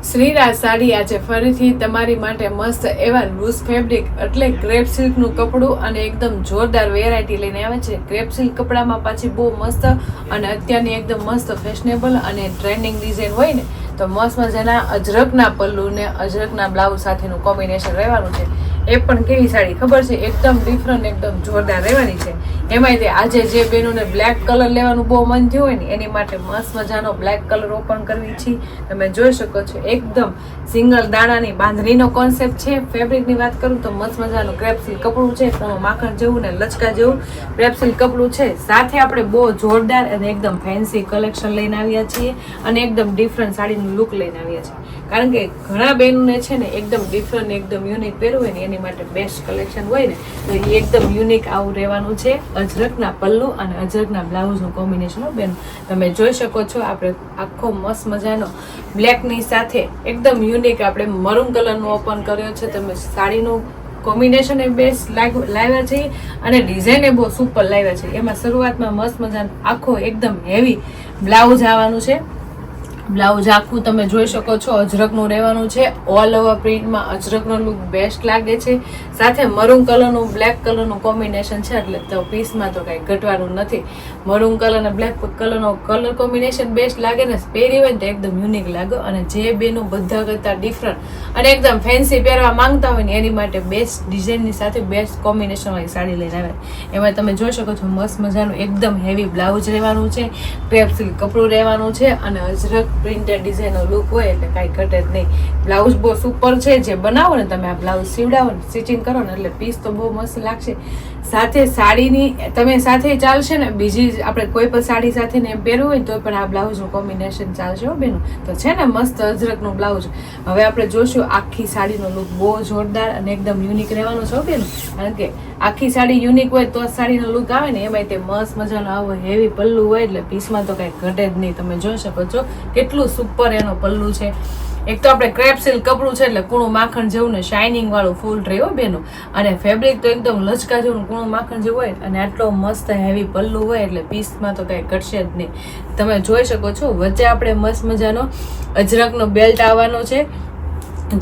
શ્રીરાજ સાડી આજે ફરીથી તમારી માટે મસ્ત એવા લૂઝ ફેબ્રિક એટલે ક્રેપ સિલ્કનું કપડું અને એકદમ જોરદાર વેરાયટી લઈને આવે છે. ક્રેપ સિલ્ક કપડામાં પાછી બહુ મસ્ત અને અત્યારની એકદમ મસ્ત ફેશનેબલ અને ટ્રેન્ડિંગ ડિઝાઇન હોય ને તો મસ્ત મજાના અજરકના પલ્લુ ને અજરકના બ્લાઉઝ સાથેનું કોમ્બિનેશન રહેવાનું છે. એ પણ કેવી સાડી ખબર છે, એકદમ ડિફરન્ટ એકદમ જોરદાર રહેવાની છે. એમાંય તે આજે જે બહેનોને બ્લેક કલર લેવાનું બહુ મન થયું હોય ને એની માટે મસ્ત મજાનો બ્લેક કલર ઓપન કરવી છે. તમે જોઈ શકો છો એકદમ સિંગલ દાણાની બાંધણીનો કોન્સેપ્ટ છે. ફેબ્રિકની વાત કરું તો મસ્ત મજાનું ક્રેપ સિલ્ક કપડું છે, માખણ જેવું ને લચકા જેવું ક્રેપ સિલ્ક કપડું છે. સાથે આપણે બહુ જોરદાર અને એકદમ ફેન્સી કલેક્શન લઈને આવ્યા છીએ અને એકદમ ડિફરન્ટ સાડીનું લુક લઈને આવ્યા છીએ. કારણ કે ઘણા બહેનોને છે ને એકદમ ડિફરન્ટ એકદમ યુનિક પહેરવું હોય ને એની માટે બેસ્ટ કલેક્શન હોય ને તો એ એકદમ યુનિક આવું રહેવાનું છે. અજરકના પલ્લુ અને અજરકના બ્લાઉઝનું કોમ્બિનેશન બેન તમે જોઈ શકો છો. આપણે આખો મસ્ત મજાનો બ્લેકની સાથે એકદમ યુનિક આપણે મરૂન કલરનું ઓપન કર્યો છે. તમે સાડીનું કોમ્બિનેશન એ બેસ્ટ લાવ્યા છે અને ડિઝાઇન એ બહુ સુપર લાવ્યા છે. એમાં શરૂઆતમાં મસ્ત મજાનો આખો એકદમ હેવી બ્લાઉઝ આવવાનું છે. બ્લાઉઝ આખું તમે જોઈ શકો છો અજરકનું રહેવાનું છે. ઓલ ઓવર પ્રિન્ટમાં અજરકનો લુક બેસ્ટ લાગે છે. સાથે મરૂન કલરનું બ્લેક કલરનું કોમ્બિનેશન છે એટલે તો પીસમાં તો કંઈ ઘટવાનું નથી. મરૂન કલર અને બ્લેક કલરનો કલર કોમ્બિનેશન બેસ્ટ લાગે ને પહેરી હોય ને તો એકદમ યુનિક લાગે. અને જે બેનું બધા કરતાં ડિફરન્ટ અને એકદમ ફેન્સી પહેરવા માંગતા હોય ને એની માટે બેસ્ટ ડિઝાઇનની સાથે બેસ્ટ કોમ્બિનેશનવાળી સાડી લઈને આવે. એમાં તમે જોઈ શકો છો મસ્ત મજાનું એકદમ હેવી બ્લાઉઝ રહેવાનું છે, ક્રેપ સિલ્ક કપડું રહેવાનું છે અને અજરક પ્રિન્ટેડ ડિઝાઇનનો લુક હોય એટલે કાંઈ ઘટે જ નહીં. બ્લાઉઝ બહુ સુપર છે. જે બનાવો ને તમે આ બ્લાઉઝ સીવડાવો ને સ્ટિચિંગ કરો ને એટલે પીસ તો બહુ મસ્ત લાગશે. સાથે સાડીની તમે સાથે ચાલશે ને બીજી આપણે કોઈ પણ સાડી સાથે ને પહેરવું હોય તો પણ આ બ્લાઉઝનું કોમ્બિનેશન ચાલશે હો બેનું. તો છે ને મસ્ત અજરકનું બ્લાઉઝ. હવે આપણે જોશું આખી સાડીનો લુક બહુ જોરદાર અને એકદમ યુનિક રહેવાનો છે બેનું. કારણ કે આખી સાડી યુનિક હોય તો સાડીનો લુક આવે ને એમાંય તે મસ્ત મજાનો આવો હેવી પલ્લું હોય એટલે પીસમાં તો કાંઈ ઘટે જ નહીં. તમે જોઈ શકો છો કેટલું સુપર એનો પલ્લું છે. એક તો આપણે ક્રેપ સિલ્ક કપડું છે એટલે કૂણું માખણ જેવું ને શાઇનિંગ વાળું ફૂલ રહ્યો બેનું. અને ફેબ્રિક તો એકદમ લચકા જેવું કૂણું માખણ જેવું હોય અને આટલો મસ્ત હેવી પલ્લું હોય એટલે પીસમાં તો કાંઈ ઘટશે જ નહીં. તમે જોઈ શકો છો વચ્ચે આપણે મસ્ત મજાનો અજરકનો બેલ્ટ આવવાનો છે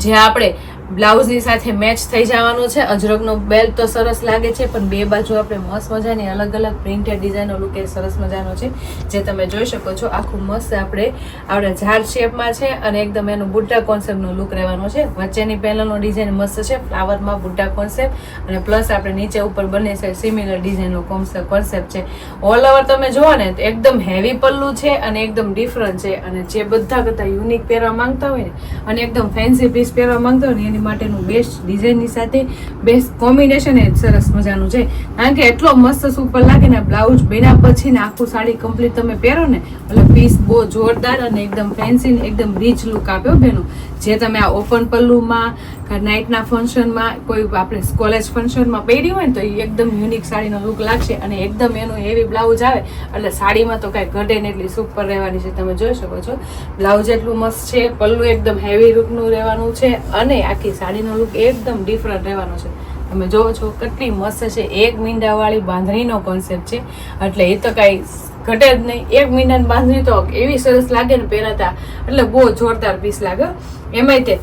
જે આપણે બ્લાઉઝની સાથે મેચ થઈ જવાનું છે. અજરકનો બેલ્ટ તો સરસ લાગે છે પણ બે બાજુ આપણે મસ્ત મજાની અલગ અલગ પ્રિન્ટેડ ડિઝાઇનનો લુક એ સરસ મજાનો છે જે તમે જોઈ શકો છો. આખું મસ્ત આપણે ઝાડ શેપમાં છે અને એકદમ એનો બુટ્ટા કોન્સેપ્ટનો લુક રહેવાનો છે. વચ્ચેની પેનલનો ડિઝાઇન મસ્ત છે, ફ્લાવરમાં બુટ્ટા કોન્સેપ્ટ અને પ્લસ આપણે નીચે ઉપર બંને સાઈડ સિમિલર ડિઝાઇનનો કોન્સેપ્ટ છે. ઓલ ઓવર તમે જુઓ ને તો એકદમ હેવી પલ્લું છે અને એકદમ ડિફરન્ટ છે. અને જે બધા કરતાં યુનિક પહેરવા માંગતા હોય ને અને એકદમ ફેન્સી પીસ પહેરવા માંગતા હોય ને એની માટેનું બેસ્ટ ડિઝાઇનની સાથે બેસ્ટ કોમ્બિનેશન એ સરસ મજાનું છે. કારણ કે એટલો મસ્ત સુપર લાગે ને બ્લાઉઝ બેના પછી ને આખું સાડી કમ્પ્લીટ તમે પહેરો ને એટલે પીસ બહુ જોરદાર અને એકદમ ફેન્સી ને એકદમ રીચ લુક આપ્યો બેનો. જે તમે આ ઓપન પલ્લુમાં નાઇટના ફંક્શનમાં કોઈ આપણે કોલેજ ફંક્શનમાં પહેર્યું હોય ને તો એ એકદમ યુનિક સાડીનો લુક લાગશે. અને એકદમ એનું હેવી બ્લાઉઝ આવે એટલે સાડીમાં તો કાંઈ ઘટે ને એટલી સુપર રહેવાની છે. તમે જોઈ શકો છો બ્લાઉઝ એટલું મસ્ત છે, પલ્લું એકદમ હેવી લુકનું રહેવાનું છે અને આખી સાડીનો લુક એકદમ ડિફરન્ટ રહેવાનો છે. તમે જોવો છો કેટલી મસ્ત છે. એક મીંડાવાળી બાંધણીનો કોન્સેપ્ટ છે એટલે એ તો કાંઈ ઘટે જ નહીં. એક મીંડાની બાંધણી તો એવી સરસ લાગે ને પહેરાતા એટલે બહુ જોરદાર પીસ લાગે. એમાંય તે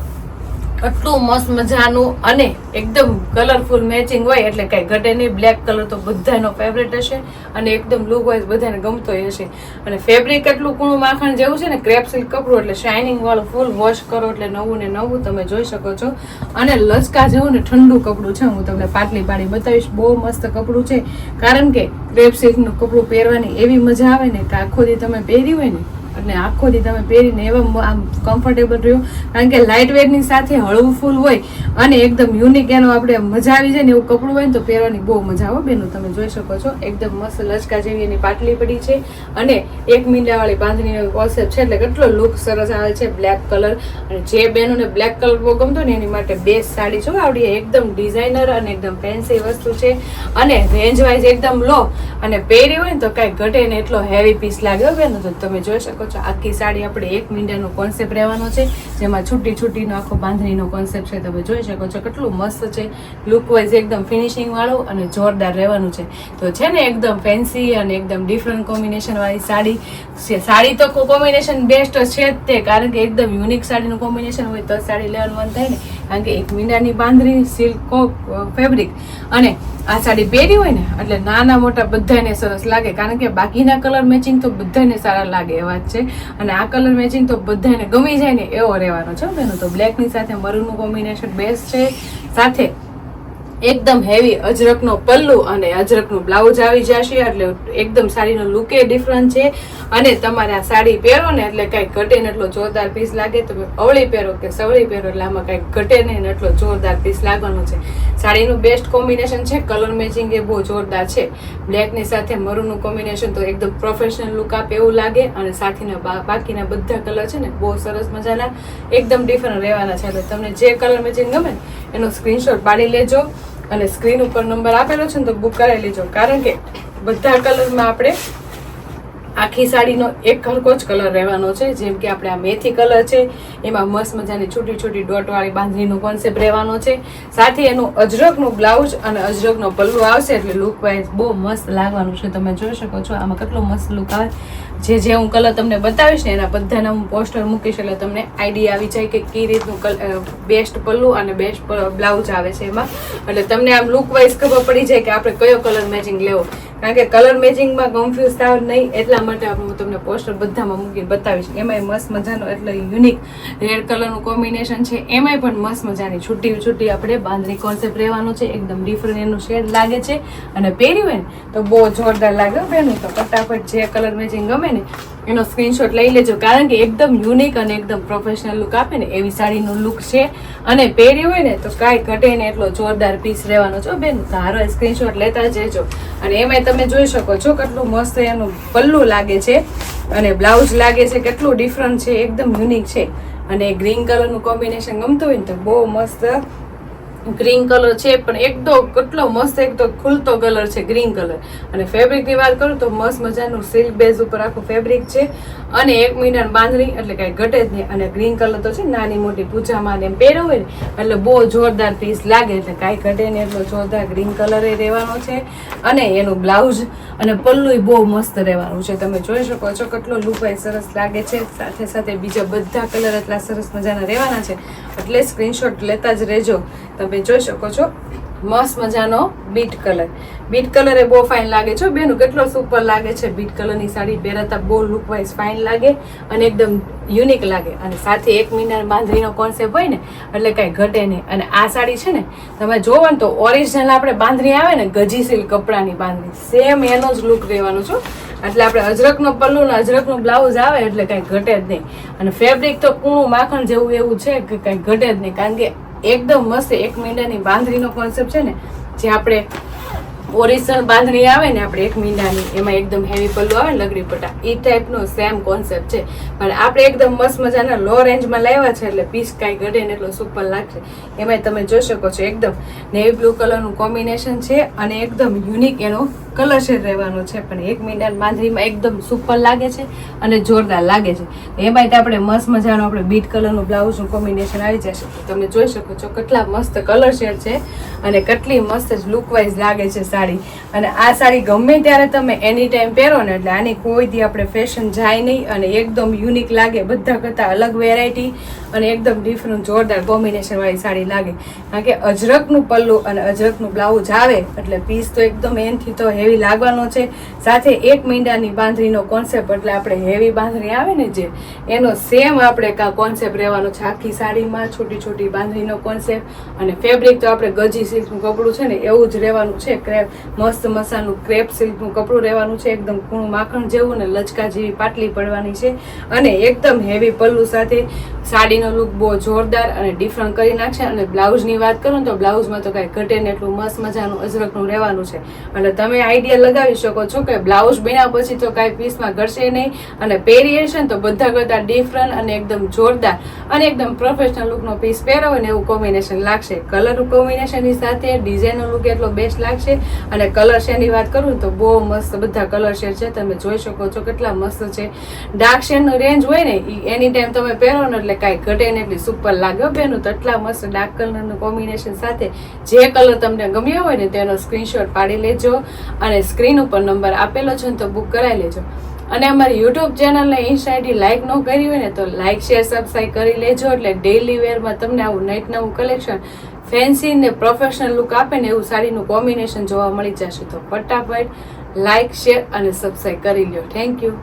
આટલું મસ્ત મજાનું અને એકદમ કલરફુલ મેચિંગ હોય એટલે કાંઈ ઘટે નહીં. બ્લેક કલર તો બધાનો ફેવરેટ હશે અને એકદમ લુક વાઇઝ બધાને ગમતો હશે. અને ફેબ્રિક એટલું કૂણું માખણ જેવું છે ને ક્રેપ સિલ્ક કપડું એટલે શાઇનિંગ વાળું ફૂલ વોશ કરો એટલે નવું ને નવું તમે જોઈ શકો છો. અને લચકા જેવું ને ઠંડુ કપડું છે. હું તમને પાટલી પાડી બતાવીશ. બહુ મસ્ત કપડું છે કારણ કે ક્રેપ સિલ્કનું કપડું પહેરવાની એવી મજા આવે ને કે આખો દી તમે પહેરી હોય ને અને આખો દી તમે પહેરીને એવા આમ કમ્ફર્ટેબલ રહ્યો. કારણ કે લાઇટ વેટની સાથે હળવું ફૂલ હોય અને એકદમ યુનિક એનો આપણે મજા આવી જાય ને એવું કપડું હોય ને તો પહેરવાની બહુ મજા આવે બેનું. તમે જોઈ શકો છો એકદમ મસ્ત લચકા જેવી એની પાટલી પડી છે અને એક મીંડાવાળી બાંધણીનો કોન્સેપ્ટ છે એટલે કેટલો લુક સરસ આવે છે. બ્લેક કલર અને જે બેનોને બ્લેક કલર બહુ ગમતો ને એની માટે બેસ્ટ સાડી છો આવડી. એકદમ ડિઝાઇનર અને એકદમ ફેન્સી વસ્તુ છે અને રેન્જ વાઇઝ એકદમ લો અને પહેરી હોય ને તો કાંઈ ઘટે ને એટલો હેવી પીસ લાગ્યો બેન. તો તમે જોઈ શકો છો આખી સાડી આપણે એક મીંડાનો કોન્સેપ્ટ રહેવાનો છે, જેમાં છૂટી છૂટીનો આખો બાંધણીનો કોન્સેપ્ટ છે. તમે જોઈ શકો છો કેટલું મસ્ત છે, લુક વાઇઝ એકદમ ફિનિશિંગ વાળું અને જોરદાર રહેવાનું છે. તો છે ને એકદમ ફેન્સી અને એકદમ ડિફરન્ટ કોમ્બિનેશન વાળી સાડી છે. સાડી તો કોમ્બિનેશન બેસ્ટ છે જ તે, કારણ કે એકદમ યુનિક સાડીનું કોમ્બિનેશન હોય તો સાડી લેવાનું મન થાય ને, કારણ કે એક મીંડાની બાંધણી, સિલ્ક ફેબ્રિક અને આ સાડી પહેરી હોય ને એટલે નાના મોટા બધાને સરસ લાગે, કારણ કે બાકીના કલર મેચિંગ તો બધાને સારા લાગે એ વાત છે, અને આ કલર મેચિંગ તો બધાને ગમી જાય ને એવો રહેવાનો છે બેનો. તો બ્લેકની સાથે મરૂનનું કોમ્બિનેશન બેસ્ટ છે, સાથે એકદમ હેવી અજરકનો પલ્લુ અને અજરકનું બ્લાઉઝ આવી જશે, એટલે એકદમ સાડીનો લુક એ ડિફરન્ટ છે. અને તમારે આ સાડી પહેરો ને એટલે કાંઈ ઘટે ને એટલો જોરદાર પીસ લાગે. તમે અવળી પહેરો કે સવળી પહેરો એટલે આમાં કાંઈ ઘટે નહીં ને એટલો જોરદાર પીસ લાગવાનો છે. સાડીનું બેસ્ટ કોમ્બિનેશન છે, કલર મેચિંગ એ બહુ જોરદાર છે. બ્લેકની સાથે મરૂનનું કોમ્બિનેશન તો એકદમ પ્રોફેશનલ લુક આપે એવું લાગે, અને સાથેના બાકીના બધા કલર છે ને બહુ સરસ મજાના એકદમ ડિફરન્ટ રહેવાના છે. એટલે તમને જે કલર મેચિંગ ગમે એનો સ્ક્રીનશોટ પાડી લેજો, અને સ્ક્રીન ઉપર નંબર આપેલો છે ને તો બુક કરાવી લેજો, કારણ કે બધા કલરમાં આપણે આખી સાડીનો એક હરખો જ કલર રહેવાનો છે. જેમ કે આપણે આ મેથી કલર છે, એમાં મસ્ત મજાની છોટી છોટી ડોટવાળી બાંધણીનો કોન્સેપ્ટ રહેવાનો છે, સાથે એનું અજરકનું બ્લાઉઝ અને અજરકનો પલ્લુ આવશે, એટલે લુક વાઇઝ બહુ મસ્ત લાગવાનું છે. તમે જોઈ શકો છો આમાં કેટલો મસ્ત લુક આવે. જે હું કલર તમને બતાવીશ ને એના બધાના હું પોસ્ટર મૂકીશ, એટલે તમને આઈડિયા આવી જાય કે કઈ રીતનું બેસ્ટ પલ્લુ અને બેસ્ટ બ્લાઉઝ આવે છે એમાં, એટલે તમને આમ લુક વાઇઝ ખબર પડી જાય કે આપણે કયો કલર મેચિંગ લેવો, કારણ કે કલર મેચિંગમાં કન્ફ્યુઝ થાવ નહીં એટલા માટે હું તમને પોસ્ટર બધામાં મૂકીને બતાવીશ. એમાંય મસ્ત મજાનો એટલે યુનિક રેડ કલરનું કોમ્બિનેશન છે, એમાંય પણ મસ્ત મજાની છૂટી છૂટી આપણે બાંધણી કોન્સેપ્ટ રહેવાનું છે, એકદમ ડિફરન્ટ એનું શેડ લાગે છે, અને પહેર્યું હોય ને તો બહુ જોરદાર લાગે બેન. તો ફટાફટ જે કલર મેચિંગ ગમે ને એનો સ્ક્રીનશોટ લઈ લેજો, કારણ કે એકદમ યુનિક અને એકદમ પ્રોફેશનલ લુક આપે ને એવી સાડીનું લુક છે, અને પહેરી હોય ને તો કાંઈ ઘટે ને એટલો જોરદાર પીસ રહેવાનો છે બેન. તો હારો સ્ક્રીનશોટ લેતા જજો. અને એમાંય તમે જોઈ શકો છો કેટલું મસ્ત એનું પલ્લુ લાગે છે અને બ્લાઉઝ લાગે છે, કેટલું ડિફરન્ટ છે, એકદમ યુનિક છે. અને ગ્રીન કલરનું કોમ્બિનેશન ગમતું હોય ને તો બહુ મસ્ત ગ્રીન કલર છે, પણ એકદમ કેટલો મસ્ત એકદમ ખુલતો કલર છે ગ્રીન કલર. અને ફેબ્રિકની વાત કરું તો મસ્ત મજાનું સિલ્ક બેઝ ઉપર આખું ફેબ્રિક છે, અને એક મીંડાની બાંધણી એટલે કાંઈ ઘટે જ નહીં. અને ગ્રીન કલર તો છે નાની મોટી પૂજામાં એમ પહેર્યો હોય ને એટલે બહુ જોરદાર પીસ લાગે, એટલે કાંઈ ઘટે ને એટલો જોરદાર ગ્રીન કલર એ રહેવાનો છે. અને એનું બ્લાઉઝ અને પલ્લુય બહુ મસ્ત રહેવાનું છે. તમે જોઈ શકો છો કેટલો લુક વાઇઝ સરસ લાગે છે, સાથે સાથે બીજા બધા કલર એટલા સરસ મજાના રહેવાના છે, એટલે સ્ક્રીનશોટ લેતા જ રહેજો. તમે જોઈ શકો છો મસ્ત મજાનો બીટ કલર એ બહુ ફાઇન લાગે છે બેનું, કેટલો સુપર લાગે છે. બીટ કલરની સાડી પહેરતા બહુ લુક વાઇઝ ફાઇન લાગે અને એકદમ યુનિક લાગે, અને સાથે એક મહિના બાંધણીનો કોન્સેપ્ટ હોય ને એટલે કાંઈ ઘટે નહીં. અને આ સાડી છે ને તમે જોવો ને તો ઓરિજિનલ આપણે બાંધણી આવે ને ગજી સિલ્ક કપડાની બાંધણી સેમ એનો જ લુક રહેવાનો છે, એટલે આપણે અજરકનો પલ્લુ ને અજરકનું બ્લાઉઝ આવે એટલે કાંઈ ઘટે જ નહીં. અને ફેબ્રિક તો કૂણું માખણ જેવું એવું છે કે કાંઈ ઘટે જ નહીં, કારણ કે એકદમ મસ્ત એક મીંડાની બાંધણીનો કોન્સેપ્ટ છે ને, જે આપણે ઓરિજિનલ બાંધણી આવે ને આપણે એક મીંડાની એમાં એકદમ હેવી પલ્લુ આવે ને લગડી પટ્ટા એ ટાઈપનો સેમ કોન્સેપ્ટ છે, પણ આપણે એકદમ મસ્ત મજાના લો રેન્જમાં લાવ્યા છે, એટલે પીસ કાંઈ ઘટે ને એટલો સુપર લાગશે. એમાં તમે જોઈ શકો છો એકદમ નેવી બ્લુ કલરનું કોમ્બિનેશન છે, અને એકદમ યુનિક એનો કલર શેડ રહેવાનો છે, પણ એક મીંડાની બાંધણીમાં એકદમ સુપર લાગે છે અને જોરદાર લાગે છે. એમાં આપણે મસ્ત મજાનું આપણે બીટ કલરનું બ્લાઉઝનું કોમ્બિનેશન આવી જશે. તમે જોઈ શકો છો કેટલા મસ્ત કલર શેડ છે અને કેટલી મસ્ત લુક વાઇઝ લાગે છે સાડી. અને આ સાડી ગમે ત્યારે તમે એની ટાઈમ પહેરો ને એટલે આની કોઈથી આપણે ફેશન જાય નહીં, અને એકદમ યુનિક લાગે, બધા કરતાં અલગ વેરાયટી અને એકદમ ડિફરન્ટ જોરદાર કોમ્બિનેશન વાળી સાડી લાગે. કારણ કે અજરકનું પલ્લુ અને અજરકનું બ્લાઉઝ આવે એટલે પીસ તો એકદમ એનથી તો હેવી લાગવાનો છે, સાથે એક મીંડાની બાંધણીનો કોન્સેપ્ટ એટલે આપણે હેવી બાંધણી આવે ને જે એનો સેમ આપણે કોન્સેપ્ટ રહેવાનો છે આખી સાડીમાં, છોટી છોટી બાંધણીનો કોન્સેપ્ટ. અને ફેબ્રિક તો આપણે ગજી સિલ્કનું કપડું છે ને એવું જ રહેવાનું છે, મસ્ત મસાનું ક્રેપ સિલ્કનું કપડું રહેવાનું છે, એકદમ કૂણું માખણ જેવું ને લચકા જેવી પાટલી પડવાની છે, અને એકદમ હેવી પલ્લુ સાથે સાડીનો લુક બહુ જોરદાર અને ડિફરન્ટ કરી નાખશે. અને બ્લાઉઝની વાત કરું તો બ્લાઉઝમાં તો કાંઈ ઘટે ને એટલું મસ્ત મજાનું અજરકનું રહેવાનું છે, એટલે તમે આઈડિયા લગાવી શકો છો કે બ્લાઉઝ બન્યા પછી તો કાંઈ પીસમાં ઘટશે નહીં, અને પહેરીએ છે ને તો બધા કરતાં ડિફરન્ટ અને એકદમ જોરદાર અને એકદમ પ્રોફેશનલ લુકનો પીસ પહેરો ને એવું કોમ્બિનેશન લાગશે. કલર કોમ્બિનેશનની સાથે ડિઝાઇનનો લુક એટલો બેસ્ટ લાગશે. અને કલર શેડની વાત કરું તો બહુ મસ્ત બધા કલર શેડ છે, તમે જોઈ શકો છો કેટલા મસ્ત છે. ડાર્ક શેડનું રેન્જ હોય ને એ એની ટાઈમ તમે પહેરો ને એટલે કાંઈ ઘટે ને એટલી સુપર લાગે બેનું. તો એટલા મસ્ત ડાર્ક કલરનું કોમ્બિનેશન સાથે જે કલર તમને ગમ્યો હોય ને તેનો સ્ક્રીનશોટ પાડી લેજો, અને સ્ક્રીન ઉપર નંબર આપેલો છે ને તો બુક કરાવી લેજો. અને અમારી યુટ્યુબ ચેનલને ઇન્સ્ટા આઈડી લાઇક ન કરી હોય ને તો લાઇક શેર સબસ્ક્રાઈબ કરી લેજો, એટલે ડેઇલી વેરમાં તમને આવું નવું કલેક્શન ફેન્સી ને પ્રોફેશનલ લુક આપે ને એવું સાડીનું કોમ્બિનેશન જોવા મળી જશે. તો ફટાફટ લાઇક શેર અને સબસ્ક્રાઈબ કરી લ્યો. Thank you.